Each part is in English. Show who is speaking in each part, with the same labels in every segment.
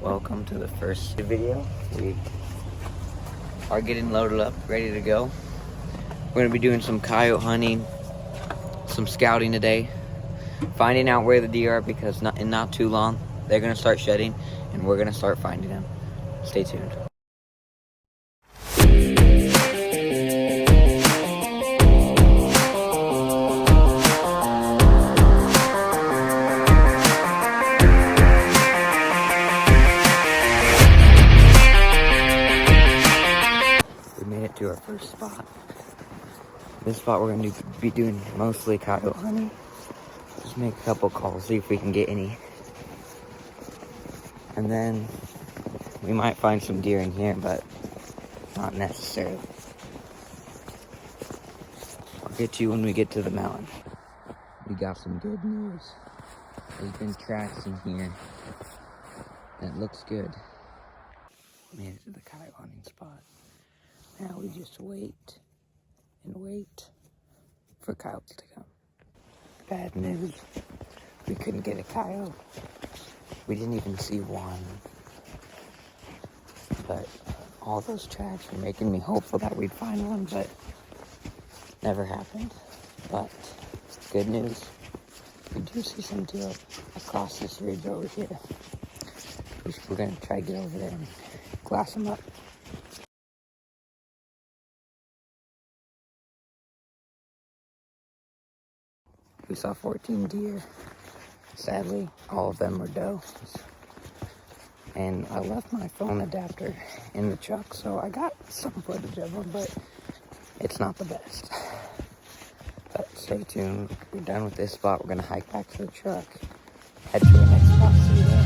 Speaker 1: Welcome to the first video. We are getting loaded up, ready to go. We're gonna be doing some coyote hunting, some scouting today, finding out where the deer are because in not too long they're gonna start shedding and we're gonna start finding them. Stay tuned. To our first spot. This spot we're going to be doing mostly coyote hunting. Just make a couple calls, see if we can get any. And then we might find some deer in here, but not necessarily. I'll get you when we get to the mountain. We got some good news. There's been tracks in here. And it looks good. Made it to the coyote hunting spot. Now we just wait and wait for coyotes to come. Bad news, we couldn't get a coyote. We didn't even see one. But all those tracks were making me hopeful that we'd find one, but never happened. But good news, we do see some deer across this ridge over here. We're gonna try to get over there and glass them up. We saw 14 deer. Sadly, all of them were does. And I left my phone adapter in the truck, so I got some footage of them, but it's not the best. But stay tuned. We're done with this spot. We're gonna hike back to the truck. Head to the next spot. See you there.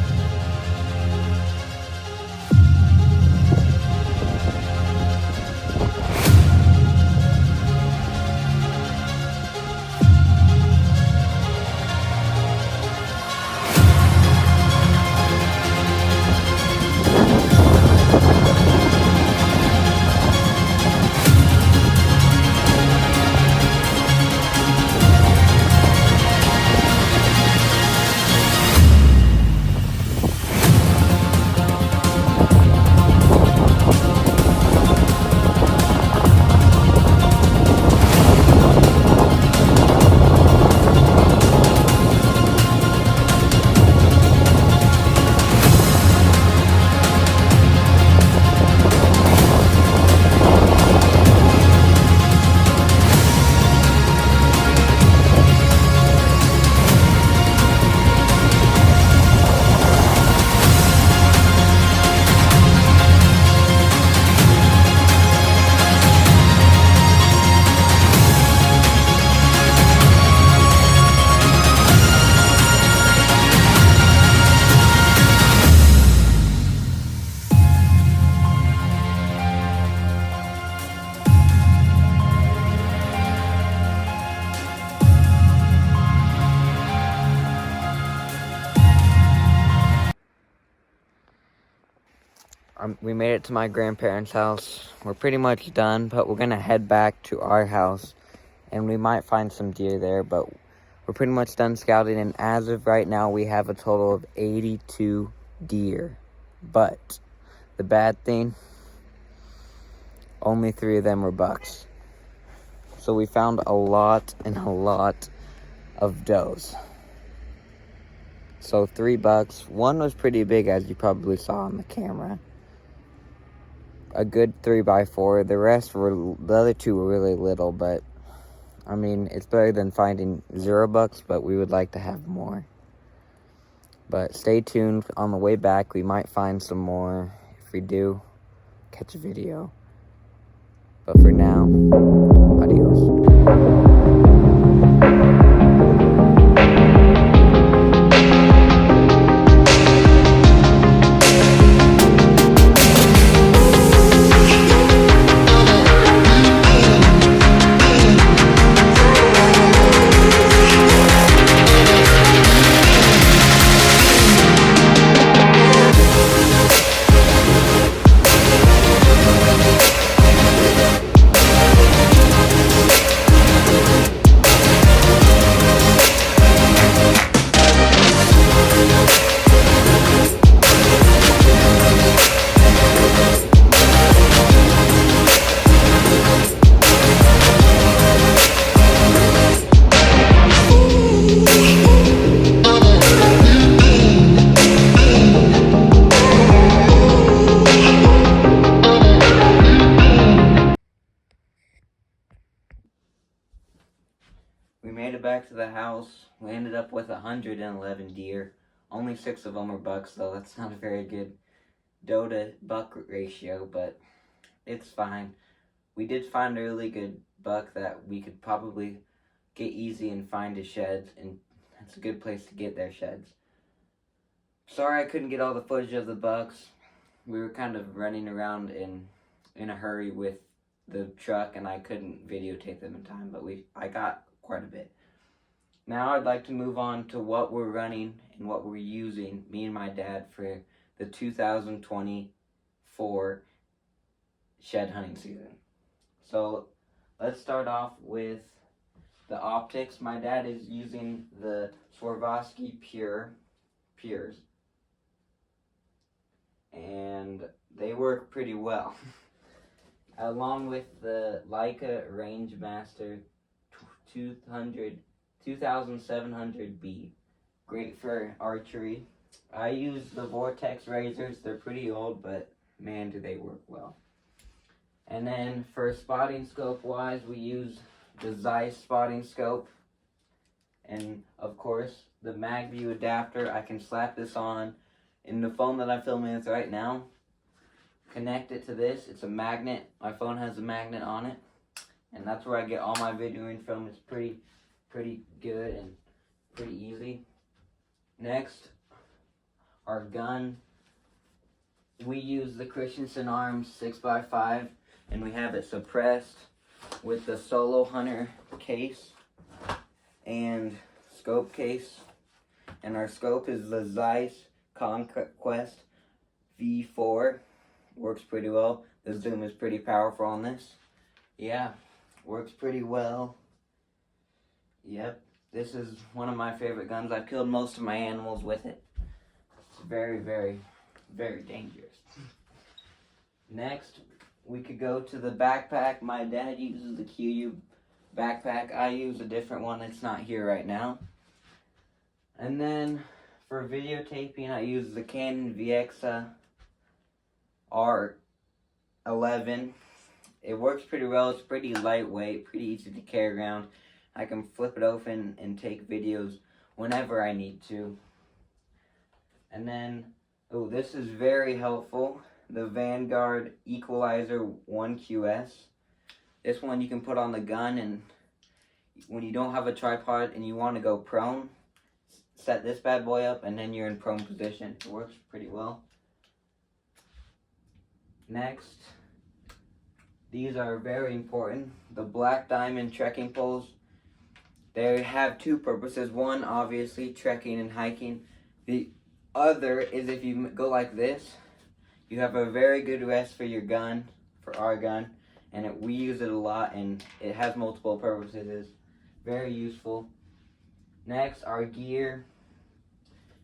Speaker 1: We made it to my grandparents' house. We're pretty much done, but we're gonna head back to our house and we might find some deer there, but we're pretty much done scouting, and as of right now we have a total of 82 deer. But the bad thing, only 3 of them were bucks. So we found a lot and a lot of does. So 3 bucks. One was pretty big, as you probably saw on the camera. A good 3x4. The other 2 were really little, but I mean, it's better than finding 0 bucks, but we would like to have more. But stay tuned. On the way back, we might find some more. If we do, catch a video. But for now, adios. to the house, we ended up with 111 deer. Only 6 of them were bucks, though. That's not a very good doe to buck ratio, but it's fine. We did find a really good buck that we could probably get easy and find his sheds, and that's a good place to get their sheds. Sorry I couldn't get all the footage of the bucks. We were kind of running around in a hurry with the truck, and I couldn't videotape them in time, but I got quite a bit. Now I'd like to move on to what we're running and what we're using, me and my dad, for the 2024 shed hunting season. So let's start off with the optics. My dad is using the Swarovski Pures, and they work pretty well. Along with the Leica Rangemaster 2700B, great for archery. I use the Vortex razors. They're pretty old, but man, do they work well. And then for spotting scope wise, we use the Zeiss spotting scope, and of course the MagView adapter. I can slap this on in the phone that I'm filming with right now, connect it to this. It's a magnet. My phone has a magnet on it, and that's where I get all my videoing from. It's pretty good and pretty easy. Next, our gun. We use the Christensen Arms 6x5, and we have it suppressed with the Solo Hunter case and scope case. And our scope is the Zeiss Conquest V4. Works pretty well. The zoom is pretty powerful on this. Yeah, works pretty well. Yep, this is one of my favorite guns. I've killed most of my animals with it. It's very, very, very dangerous. Next, we could go to the backpack. My dad uses the QU backpack. I use a different one. It's not here right now. And then for videotaping, I use the Canon VEXA R11. It works pretty well. It's pretty lightweight, pretty easy to carry around. I can flip it open and take videos whenever I need to. And then, oh, this is very helpful. The Vanguard Equalizer 1QS. This one you can put on the gun, and when you don't have a tripod and you want to go prone, set this bad boy up and then you're in prone position. It works pretty well. Next, these are very important. The Black Diamond trekking poles. They have two purposes. One, obviously, trekking and hiking. The other is if you go like this, you have a very good rest for your gun, for our gun, and we use it a lot, and it has multiple purposes. It's very useful. Next, our gear.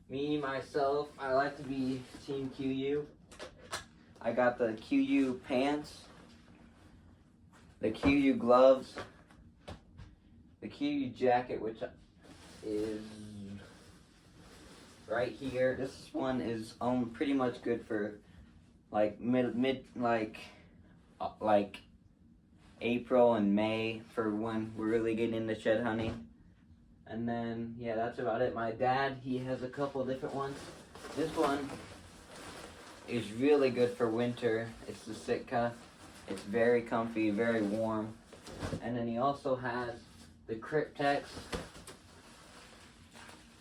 Speaker 1: Me, myself, I like to be Team QU. I got the QU pants, the QU gloves, the QU jacket, which is right here. This one is pretty much good for like like April and May, for when we're really getting into shed hunting. And then, yeah, that's about it. My dad, he has a couple different ones. This one is really good for winter. It's the Sitka. It's very comfy, very warm. And then he also has the Kryptex,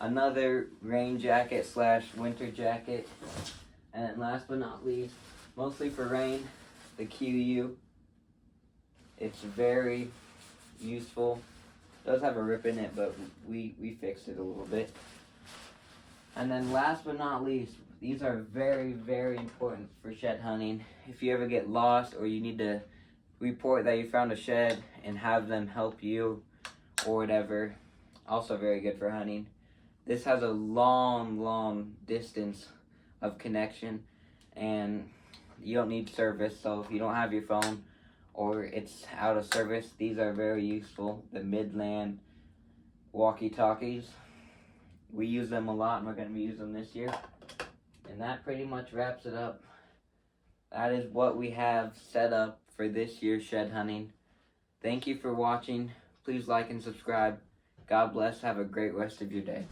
Speaker 1: another rain jacket slash winter jacket. And then last but not least, mostly for rain, the QU. It's very useful. It does have a rip in it, but we fixed it a little bit. And then last but not least, these are very, very important for shed hunting. If you ever get lost or you need to report that you found a shed and have them help you or whatever, also very good for hunting. This has a long distance of connection, and you don't need service, so if you don't have your phone or it's out of service, these are very useful. The Midland walkie-talkies. We use them a lot, and we're going to be using them this year. And that pretty much wraps it up. That is what we have set up for this year's shed hunting. Thank you for watching. Please like and subscribe. God bless. Have a great rest of your day.